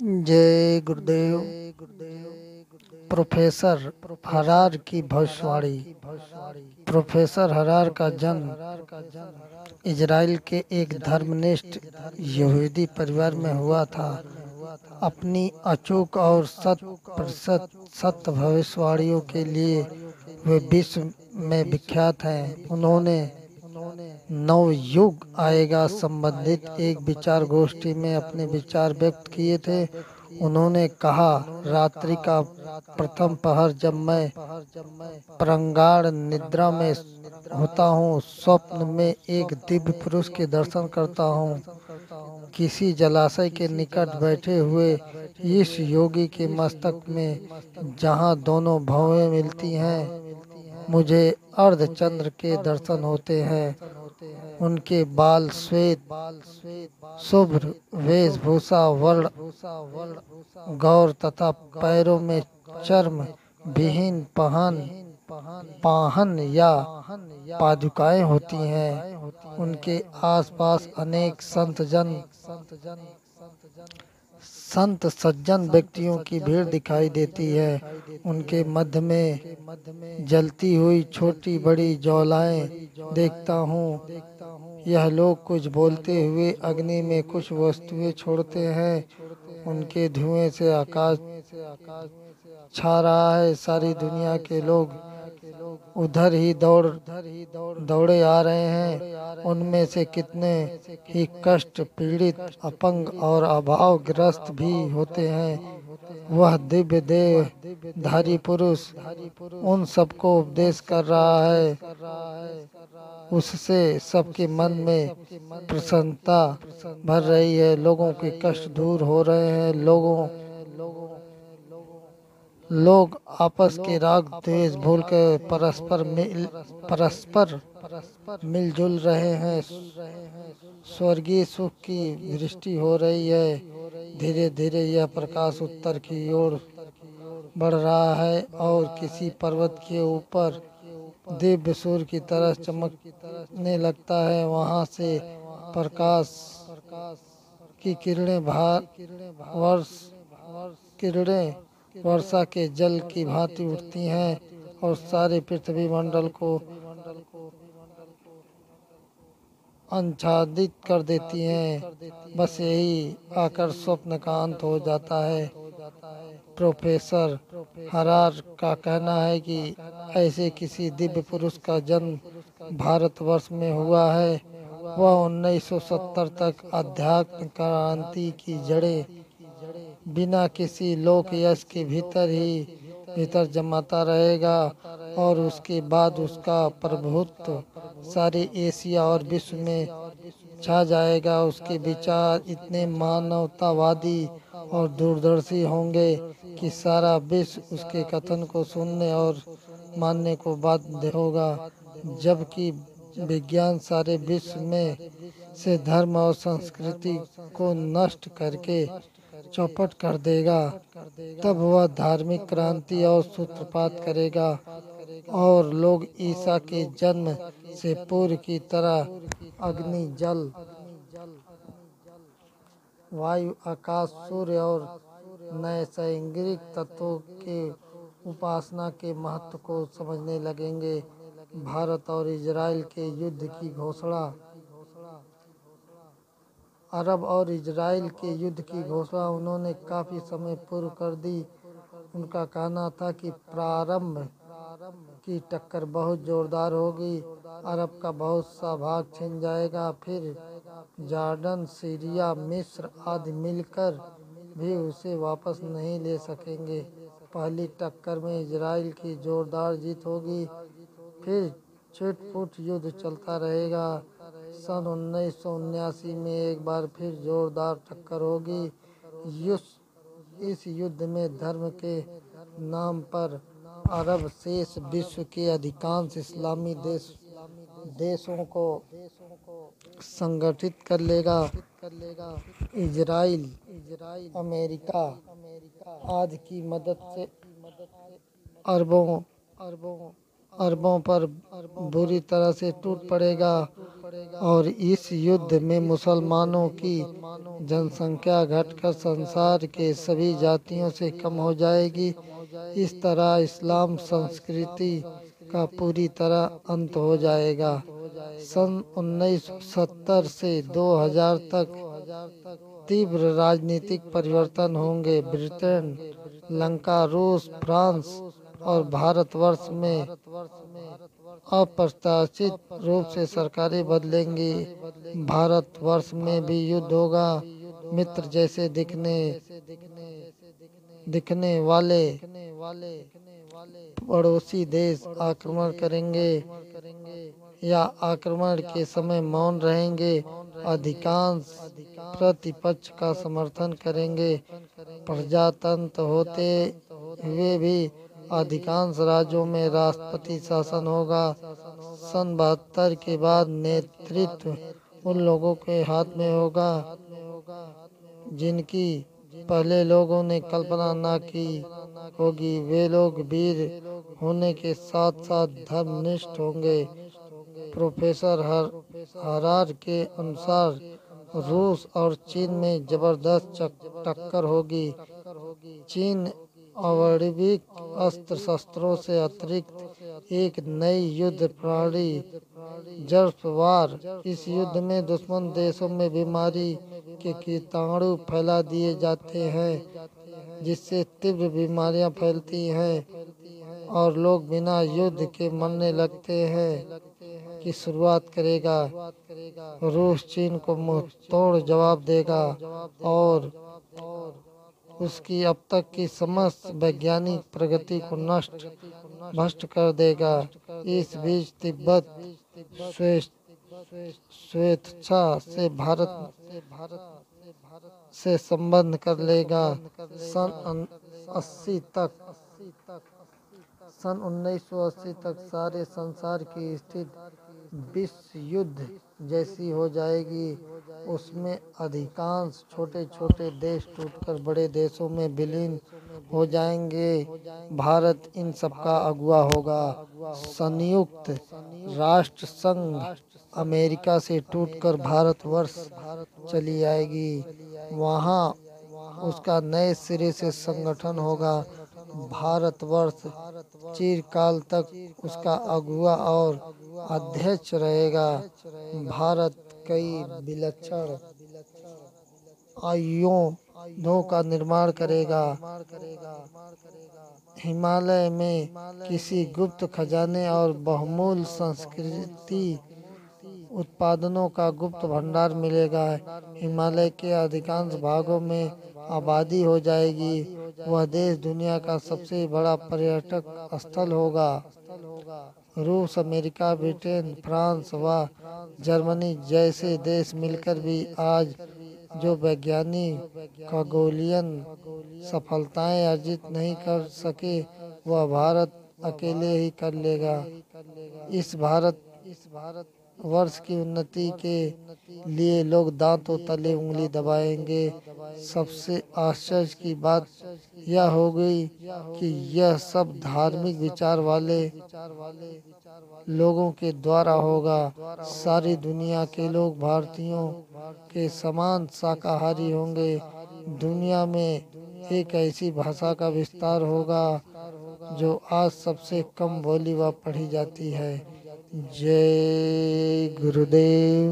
जय गुरुदेव। प्रोफेसर हरार की भविष्यवाणी। प्रोफेसर हरार का जन्म इजराइल के एक धर्मनिष्ठ यहूदी परिवार में हुआ था। अपनी अचूक और शत प्रतिशत सत्य भविष्यवाणियों के लिए वे विश्व में विख्यात हैं। उन्होंने नवयुग आएगा संबंधित एक विचार गोष्ठी में अपने विचार व्यक्त किए थे। उन्होंने कहा, रात्रि का प्रथम पहर जब मैं प्रगाढ़ निद्रा में होता हूँ, स्वप्न में एक दिव्य पुरुष के दर्शन करता हूँ। किसी जलाशय के निकट बैठे हुए इस योगी के मस्तक में जहाँ दोनों भौवें मिलती हैं, मुझे अर्धचंद्र के दर्शन होते हैं। उनके बाल श्वेत शुभ्र वेशभूषा वर्ण गौर तथा पैरों में चर्म विहीन पाहन या पादुकाएं होती हैं। उनके आसपास अनेक संत सज्जन व्यक्तियों की भीड़ दिखाई देती है। उनके मध्य में जलती हुई छोटी बड़ी ज्वालाएं देखता हूँ। यह लोग कुछ बोलते हुए अग्नि में कुछ वस्तुएं छोड़ते हैं। उनके धुएं से आकाश छा रहा है। सारी दुनिया के लोग उधर ही दौड़े आ रहे हैं। उनमें से कितने ही कष्ट पीड़ित, अपंग और अभावग्रस्त भी होते हैं। वह दिव्य देह धारी पुरुष उन सबको उपदेश कर रहा है। उससे सबके मन में प्रसन्नता भर रही है। लोगों के कष्ट दूर हो रहे हैं। लोग आपस के राग द्वेष भूलकर परस्पर मिलजुल रहे हैं। स्वर्गीय सुख की वृष्टि हो रही है। धीरे धीरे यह प्रकाश उत्तर की ओर बढ़ रहा है और किसी पर्वत के ऊपर दिव्य सूर्य की तरह चमकने लगता है। वहां से प्रकाश की किरणें वर्षा के जल की भांति उठती हैं और सारे पृथ्वी मंडल को आच्छादित कर देती हैं। बस यही आकर स्वप्न का अंत हो जाता है। प्रोफेसर हरार का कहना है कि ऐसे किसी दिव्य पुरुष का जन्म भारतवर्ष में हुआ है। वह 1970 तक अध्यात्म क्रांति की जड़ें बिना किसी लोक यश के भीतर जमाता रहेगा और उसके बाद उसका प्रभुत्व सारे एशिया और विश्व में छा जाएगा। उसके विचार इतने मानवतावादी और दूरदर्शी होंगे कि सारा विश्व उसके कथन को सुनने और मानने को बाध्य होगा। जबकि विज्ञान सारे विश्व में से धर्म और संस्कृति को नष्ट करके चौपट कर देगा, तब वह धार्मिक क्रांति और सूत्रपात करेगा और लोग ईसा के जन्म से पूर्व की तरह अग्नि, जल, वायु, आकाश, सूर्य और नैसर्गिक तत्वों के उपासना के महत्व को समझने लगेंगे। भारत और इजराइल के युद्ध की घोषणा। अरब और इजराइल के युद्ध की घोषणा उन्होंने काफी समय पूर्व कर दी। उनका कहना था कि प्रारंभ की टक्कर बहुत जोरदार होगी। अरब का बहुत सा भाग छिन जाएगा, फिर जॉर्डन, सीरिया, मिस्र आदि मिलकर भी उसे वापस नहीं ले सकेंगे। पहली टक्कर में इजराइल की जोरदार जीत होगी, फिर छिटपुट युद्ध चलता रहेगा। सन 1979 में एक बार फिर जोरदार टक्कर होगी। इस युद्ध में धर्म के नाम पर अरब शेष विश्व के अधिकांश इस्लामी देशों को संगठित कर लेगा। इजराइल, अमेरिका आदि की मदद से अरबों पर बुरी तरह से टूट पड़ेगा और इस युद्ध में मुसलमानों की जनसंख्या घटकर संसार के सभी जातियों से कम हो जाएगी। इस तरह इस्लाम संस्कृति का पूरी तरह अंत हो जाएगा। सन 1970 से 2000 तक तीव्र राजनीतिक परिवर्तन होंगे। ब्रिटेन, लंका, रूस, फ्रांस और भारतवर्ष में अप्रत्याशित रूप से सरकारें बदलेंगी। भारतवर्ष में भी युद्ध होगा। मित्र जैसे दिखने वाले पड़ोसी देश आक्रमण करेंगे या आक्रमण के समय मौन रहेंगे। अधिकांश प्रतिपक्ष का समर्थन करेंगे। प्रजातंत्र होते हुए भी अधिकांश राज्यों में राष्ट्रपति शासन होगा। सन 72 के बाद नेतृत्व उन लोगों के हाथ में होगा जिनकी पहले लोगों ने कल्पना न की होगी। वे लोग वीर होने के साथ साथ धर्मनिष्ठ होंगे। प्रोफेसर हरार के अनुसार रूस और चीन में जबरदस्त टक्कर होगी। चीन आणविक अस्त्र शस्त्रों से अतिरिक्त एक नई युद्ध प्रणाली जर्फ वार। इस युद्ध में दुश्मन देशों में बीमारी के कीटाणु फैला दिए जाते हैं जिससे तीव्र बीमारियां फैलती हैं और लोग बिना युद्ध के मरने लगते हैं की शुरुआत करेगा। रूस चीन को मुंह तोड़ जवाब देगा और उसकी अब तक की समस्त वैज्ञानिक प्रगति को भ्रष्ट कर देगा। इस बीच तिब्बत स्वेच्छा से भारत से संबंध कर लेगा। सन 1980 तक सारे संसार की स्थिति विश्व युद्ध जैसी हो जाएगी। उसमें अधिकांश छोटे छोटे देश टूटकर बड़े देशों में विलीन हो जाएंगे। भारत इन सबका अगुवा होगा। संयुक्त राष्ट्र संघ अमेरिका से टूटकर भारतवर्ष चली आएगी। वहाँ उसका नए सिरे से संगठन होगा। भारतवर्ष चिरकाल तक उसका अगुवा और अध्यक्ष रहेगा। भारत कई विलक्षण आयुधों का निर्माण करेगा। हिमालय में किसी गुप्त खजाने और बहुमूल्य संस्कृति उत्पादनों का गुप्त भंडार मिलेगा। हिमालय के अधिकांश भागों में आबादी हो जाएगी। वह देश दुनिया का सबसे बड़ा पर्यटक स्थल होगा। रूस, अमेरिका, ब्रिटेन, फ्रांस व जर्मनी जैसे देश मिलकर भी आज जो वैज्ञानिक खगोलीयन सफलताएं अर्जित नहीं कर सके वह भारत अकेले ही कर लेगा। इस भारत वर्ष की उन्नति के लिए लोग दांतों तले उंगली दबाएंगे। सबसे आश्चर्य की बात यह हो गई कि यह सब धार्मिक विचार वाले लोगों के द्वारा होगा। सारी दुनिया के लोग भारतीयों के समान शाकाहारी होंगे। दुनिया में एक ऐसी भाषा का विस्तार होगा जो आज सबसे कम बोली व पढ़ी जाती है। जय गुरुदेव।